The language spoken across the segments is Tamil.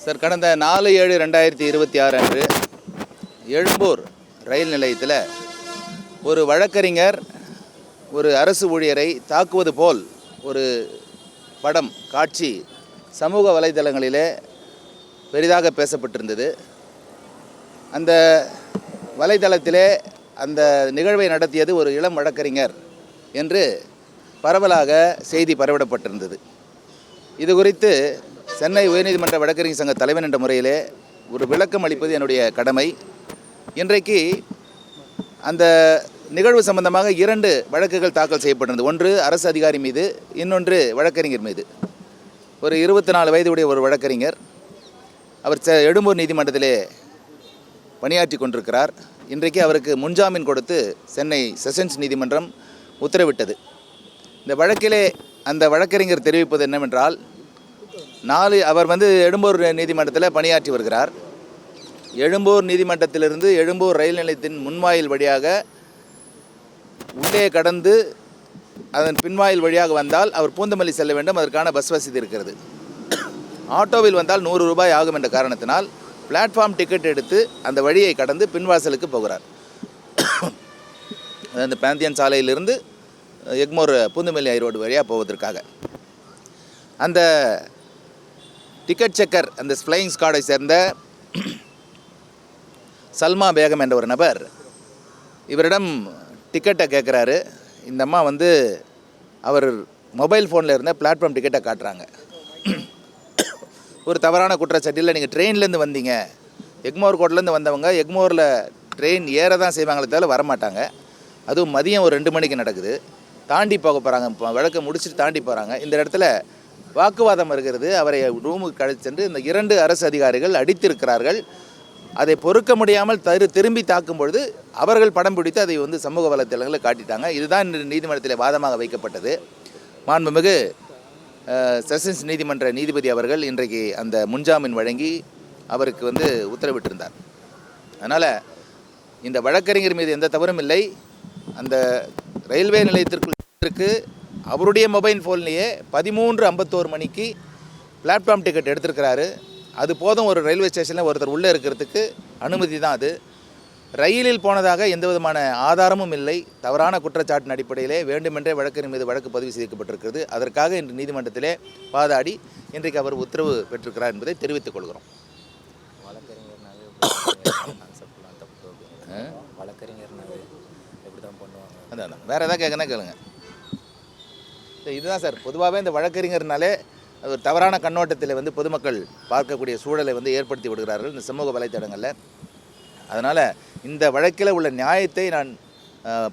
சார், கடந்த 4/7/2026 அன்று எழும்பூர் ரயில் நிலையத்தில் ஒரு வழக்கறிஞர் ஒரு அரசு ஊழியரை தாக்குவது போல் ஒரு படம் காட்சி சமூக வலைதளங்களிலே பெரிதாக பேசப்பட்டிருந்தது. அந்த வலைதளத்திலே அந்த நிகழ்வை நடத்தியது ஒரு இளம் வழக்கறிஞர் என்று பரவலாக செய்தி பரவிடப்பட்டிருந்தது. இது குறித்து சென்னை உயர்நீதிமன்ற வழக்கறிஞர் சங்க தலைவன் என்ற முறையிலே ஒரு விளக்கம் அளிப்பது என்னுடைய கடமை. இன்றைக்கு அந்த நிகழ்வு சம்பந்தமாக 2 வழக்குகள் தாக்கல் செய்யப்பட்டிருந்தது. ஒன்று அரசு அதிகாரி மீது, இன்னொன்று வழக்கறிஞர் மீது. ஒரு 24 வயதுடைய ஒரு வழக்கறிஞர், அவர் எழும்பூர் நீதிமன்றத்திலே பணியாற்றி கொண்டிருக்கிறார். இன்றைக்கு அவருக்கு முன்ஜாமீன் கொடுத்து சென்னை செஷன்ஸ் நீதிமன்றம் உத்தரவிட்டது. இந்த வழக்கிலே அந்த வழக்கறிஞர் தெரிவிப்பது என்னவென்றால், அவர் எழும்பூர் நீதிமன்றத்தில் பணியாற்றி வருகிறார். எழும்பூர் நீதிமன்றத்திலிருந்து எழும்பூர் ரயில் நிலையத்தின் முன்வாயில் வழியாக உள்ளே கடந்து அதன் பின்வாயில் வழியாக வந்தால் அவர் பூந்தமல்லி செல்ல வேண்டும். அதற்கான பஸ் வசதி இருக்கிறது. ஆட்டோவில் வந்தால் 100 ரூபாய் ஆகும் என்ற காரணத்தினால் பிளாட்ஃபார்ம் டிக்கெட் எடுத்து அந்த வழியை கடந்து பின்வாசலுக்கு போகிறார். அந்த பாந்தியன் சாலையிலிருந்து எக்மோர் பூந்தமல்லி ரோடு வழியாக போவதற்காக அந்த டிக்கெட் செக்கர், அந்த ஃப்ளையிங் ஸ்குவாடை சேர்ந்த சல்மா பேகம் என்ற ஒரு நபர் இவரிடம் டிக்கெட்டை கேட்குறாரு. இந்த அம்மா அவர் மொபைல் ஃபோனில் இருந்த பிளாட்ஃபார்ம் டிக்கெட்டை காட்டுறாங்க. ஒரு தவறான குற்றச்சாட்டில், நீங்கள் ட்ரெயின்லேருந்து வந்தீங்க, எக்மோர் கோட்லேருந்து வந்தவங்க எக்மோரில் ட்ரெயின் ஏற தான் செய்வாங்களே தவிர வரமாட்டாங்க. அதுவும் மதியம் ஒரு 2 மணிக்கு நடக்குது. தாண்டி போக போகிறாங்க, வழக்கை முடிச்சுட்டு தாண்டி போகிறாங்க. இந்த இடத்துல வாக்குவாதம் வருகிறது. அவரை ரூமுக்கு அழைத்து சென்று இந்த 2 அரசு அதிகாரிகள் அடித்திருக்கிறார்கள். அதை பொறுக்க முடியாமல் திரும்பி தாக்கும் பொழுது அவர்கள் படம் பிடித்து அதை சமூக வலைத்தளங்களில் காட்டிட்டாங்க. இதுதான் நீதிமன்றத்தில் வாதமாக வைக்கப்பட்டது. மாண்புமிகு செஷன்ஸ் நீதிமன்ற நீதிபதி அவர்கள் இன்றைக்கு அந்த முன்ஜாமீன் வழங்கி அவருக்கு உத்தரவிட்டிருந்தார். அதனால் இந்த வழக்கறிஞர் மீது எந்த தவறும் இல்லை. அந்த ரயில்வே நிலையத்திற்கு அவருடைய மொபைல் ஃபோன்லேயே 13:51 மணிக்கு பிளாட்ஃபார்ம் டிக்கெட் எடுத்திருக்கிறாரு. அது போதும். ஒரு ரயில்வே ஸ்டேஷனில் ஒருத்தர் உள்ளே இருக்கிறதுக்கு அனுமதி தான் அது. ரயிலில் போனதாக எந்த விதமான ஆதாரமும் இல்லை. தவறான குற்றச்சாட்டின் அடிப்படையிலே வேண்டுமென்றே வழக்கறிஞர் மீது வழக்கு பதிவு செய்யப்பட்டிருக்கிறது. அதற்காக இன்று நீதிமன்றத்திலே வாதாடி இன்றைக்கு அவர் உத்தரவு பெற்றிருக்கிறார் என்பதை தெரிவித்துக் கொள்கிறோம். அதான் வேறு எதாவது கேட்கனா கேளுங்க. இதுதான் சார், பொதுவாகவே இந்த வழக்கறிஞர்னாலே அது ஒரு தவறான கண்ணோட்டத்தில் பொதுமக்கள் பார்க்கக்கூடிய சூழலை ஏற்படுத்தி விடுகிறார்கள் இந்த சமூக வலைத்தளங்களில். அதனால் இந்த வழக்கில் உள்ள நியாயத்தை நான்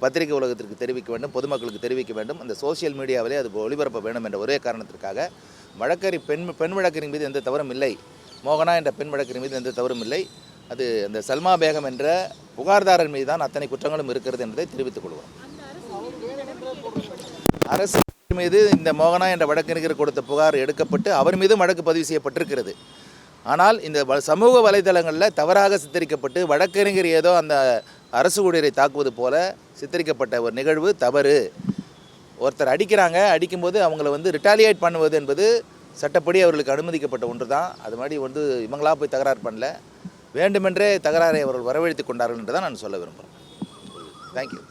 பத்திரிகை உலகத்திற்கு தெரிவிக்க வேண்டும், பொதுமக்களுக்கு தெரிவிக்க வேண்டும். அந்த சோசியல் மீடியாவிலே அது ஒளிபரப்ப வேண்டும் என்ற ஒரே காரணத்திற்காக பெண் வழக்கறிஞர் மீது எந்த தவறும் இல்லை, மோகனா என்ற பெண் வழக்கறிஞர் மீது எந்த தவறும் இல்லை. அது அந்த சல்மா பேகம் என்ற புகார்தாரர் மீது தான் அத்தனை குற்றங்களும் இருக்கிறது என்பதை தெரிவித்துக் கொள்வோம். அரசு மீது இந்த மோகனா என்ற வழக்கறிஞர் கொடுத்த புகார் எடுக்கப்பட்டு அவர் மீதும் வழக்கு பதிவு செய்யப்பட்டிருக்கிறது. ஆனால் இந்த சமூக வலைதளங்களில் தவறாக சித்தரிக்கப்பட்டு வழக்கறிஞர் ஏதோ அந்த அரசு ஊழியரை தாக்குவது போல சித்தரிக்கப்பட்ட ஒரு நிகழ்வு தவறு. ஒருத்தர் அடிக்கிறாங்க, அடிக்கும்போது அவங்கள ரிட்டாலியேட் பண்ணுவது என்பது சட்டப்படி அவர்களுக்கு அனுமதிக்கப்பட்ட ஒன்று தான். அது மாதிரி இவங்களா போய் தகராறு பண்ணல, வேண்டுமென்றே தகராறை அவர்கள் வரவழைத்து கொண்டார்கள் என்று தான் நான் சொல்ல விரும்புகிறேன். தேங்க்யூ.